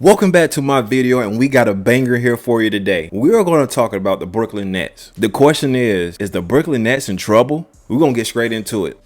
Welcome back to my video, and we got a banger here for you today. We are going to talk about the Brooklyn Nets. The question is the Brooklyn Nets in trouble? We're going to get straight into it.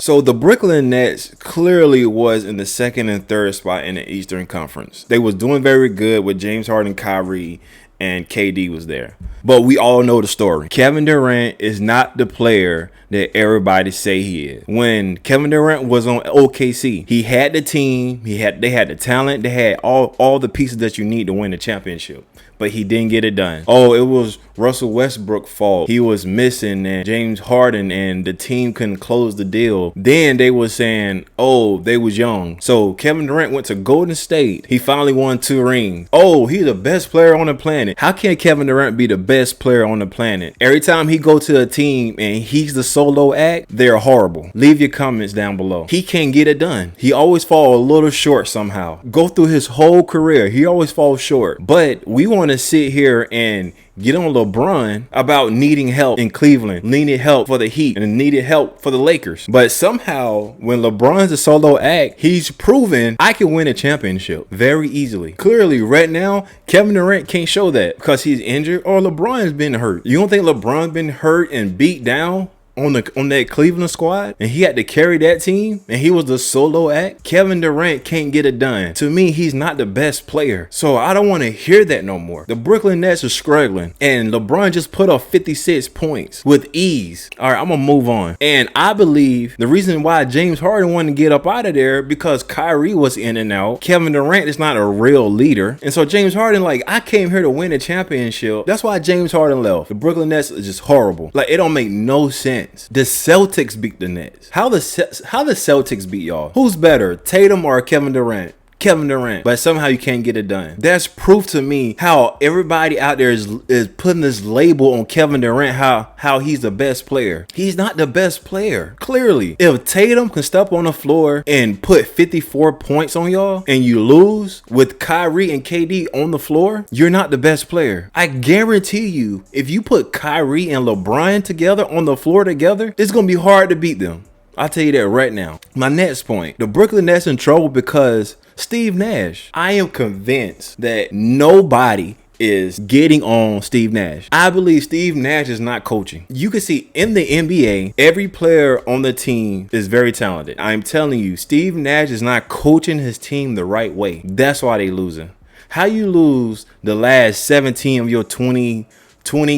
So the Brooklyn Nets clearly was in the second and third spot in the Eastern Conference. They was doing very good with James Harden, Kyrie, and KD was there. But we all know the story. Kevin Durant is not the player that everybody say he is. When Kevin Durant was on OKC, he had the team, they had the talent, they had all the pieces that you need to win the championship. But he didn't get it done. Oh, it was Russell Westbrook's fault. He was missing and James Harden, and the team couldn't close the deal. Then they were saying, oh, they was young. So Kevin Durant went to Golden State. He finally won 2 rings. Oh, he's the best player on the planet. How can Kevin Durant be the best player on the planet? Every time he go to a team and he's the solo act, they're horrible. Leave your comments down below. He can't get it done. He always fall a little short somehow. Go through his whole career, he always falls short. But we want to sit here and get on LeBron about needing help in Cleveland, needed help for the Heat, and needed help for the Lakers. But somehow, when LeBron's a solo act, he's proven I can win a championship very easily. Clearly, right now, Kevin Durant can't show that because he's injured or LeBron's been hurt. You don't think LeBron's been hurt and beat down on that Cleveland squad, and he had to carry that team, and he was the solo act? Kevin Durant can't get it done. To me, he's not the best player, so I don't want to hear that no more. The Brooklyn Nets are struggling, and LeBron just put up 56 points with ease. All right, I'm gonna move on. And I believe the reason why James Harden wanted to get up out of there because Kyrie was in and out. Kevin Durant is not a real leader, and so James Harden, like, I came here to win a championship. That's why James Harden left. The Brooklyn Nets is just horrible. Like, it don't make no sense. The Celtics beat the Nets. How the Celtics beat y'all? Who's better, Tatum or Kevin Durant? Kevin Durant. But somehow you can't get it done. That's proof to me how everybody out there is putting this label on Kevin Durant, how he's the best player. He's not the best player. Clearly, if Tatum can step on the floor and put 54 points on y'all and you lose with Kyrie and KD on the floor, you're not the best player. I guarantee you, if you put Kyrie and LeBron together on the floor together, it's going to be hard to beat them. I'll tell you that right now. My next point, the Brooklyn Nets in trouble because Steve Nash. I am convinced that nobody is getting on Steve Nash. I believe Steve Nash is not coaching. You can see in the NBA, every player on the team is very talented. I'm telling you, Steve Nash is not coaching his team the right way. That's why they losing. How you lose the last 17 of your 20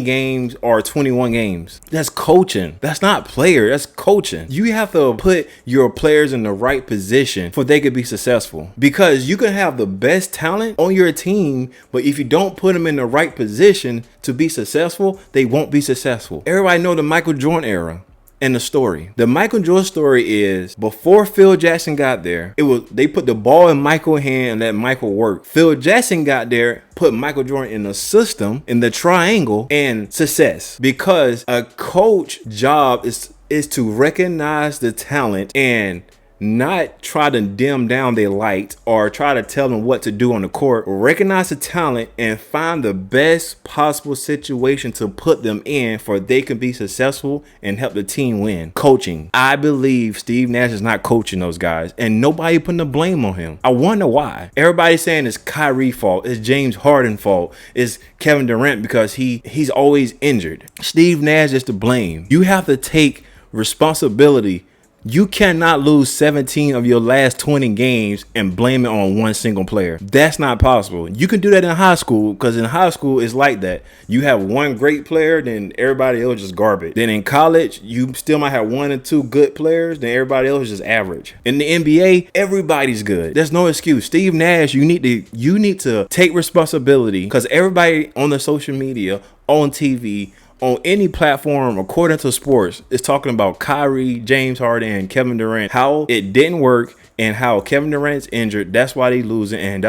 games or 21 games? That's coaching. That's not player. That's coaching. You have to put your players in the right position for they could be successful. Because you can have the best talent on your team, but if you don't put them in the right position to be successful, they won't be successful. Everybody know the Michael Jordan era. And the story. The Michael Jordan story is before Phil Jackson got there, they put the ball in Michael's hand and let Michael work. Phil Jackson got there, put Michael Jordan in the system, in the triangle, and success. Because a coach job is to recognize the talent and not try to dim down their light or try to tell them what to do on the court. Recognize the talent and find the best possible situation to put them in for they can be successful and help the team win. Coaching. I believe Steve Nash is not coaching those guys, and nobody putting the blame on him. I wonder why. Everybody's saying it's Kyrie's fault, it's James Harden's fault, it's Kevin Durant because he's always injured. Steve Nash is to blame. You have to take responsibility. You cannot lose 17 of your last 20 games and blame it on one single player. That's not possible. You can do that in high school because in high school it's like that. You have one great player, then everybody else is garbage. Then in college, you still might have 1 or 2 good players, then everybody else is just average. In the NBA, everybody's good. There's no excuse. Steve Nash, you need to take responsibility because everybody on the social media, on TV, on any platform, according to sports, is talking about Kyrie, James Harden, and Kevin Durant, how it didn't work and how Kevin Durant's injured. That's why they losing, and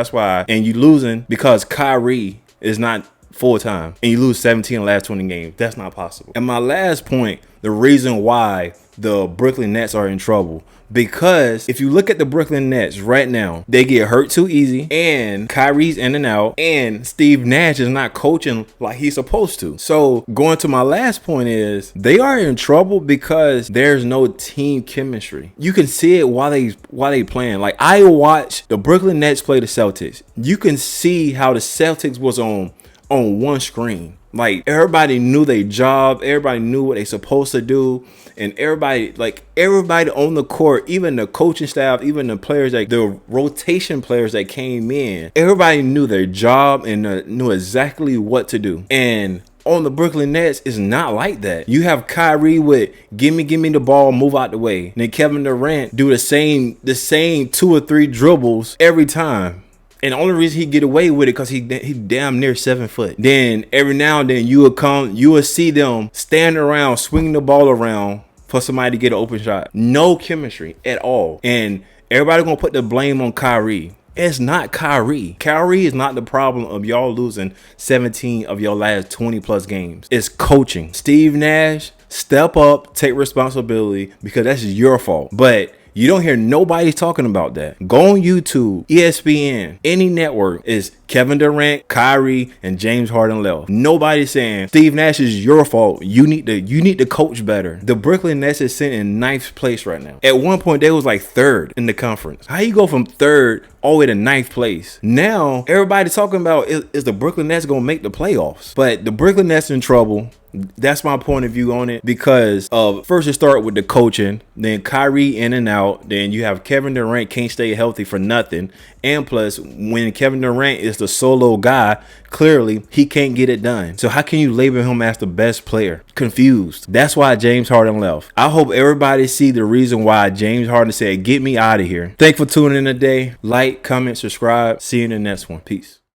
you losing because Kyrie is not full time, and you lose 17 in the last 20 games. That's not possible. And my last point, the reason why the Brooklyn Nets are in trouble. Because if you look at the Brooklyn Nets right now, they get hurt too easy, and Kyrie's in and out, and Steve Nash is not coaching like he's supposed to. So going to my last point is they are in trouble because there's no team chemistry. You can see it while they playing. Like, I watched the Brooklyn Nets play the Celtics. You can see how the Celtics was on one screen. Like, everybody knew their job, everybody knew what they supposed to do, and everybody on the court, even the coaching staff, even the players, like the rotation players that came in, everybody knew their job and knew exactly what to do. And on the Brooklyn Nets, it's not like that. You have Kyrie with give me the ball, move out the way. And then Kevin Durant do the same 2 or 3 dribbles every time. And the only reason he get away with it because he damn near 7 foot. Then every now and then you will see them stand around, swinging the ball around for somebody to get an open shot. No chemistry at all. And everybody gonna put the blame on Kyrie. It's not Kyrie. Kyrie is not the problem of y'all losing 17 of your last 20 plus games. It's coaching. Steve Nash, step up, take responsibility, because that's your fault. But you don't hear nobody talking about that. Go on YouTube, ESPN, any network, is Kevin Durant, Kyrie, and James Harden left. Nobody's saying Steve Nash is your fault. You need to coach better. The Brooklyn Nets is sitting in 9th place right now. At one point, they was like 3rd in the conference. How you go from 3rd all the way to 9th place? Now everybody talking about is the Brooklyn Nets gonna make the playoffs? But the Brooklyn Nets in trouble. That's my point of view on it, because first you start with the coaching, then Kyrie in and out, then you have Kevin Durant can't stay healthy for nothing, and plus when Kevin Durant is the solo guy, clearly he can't get it done. So how can you label him as the best player? Confused. That's why James Harden left. I hope everybody see the reason why James Harden said, get me out of here. Thanks for tuning in today. Like, comment, subscribe. See you in the next one. Peace.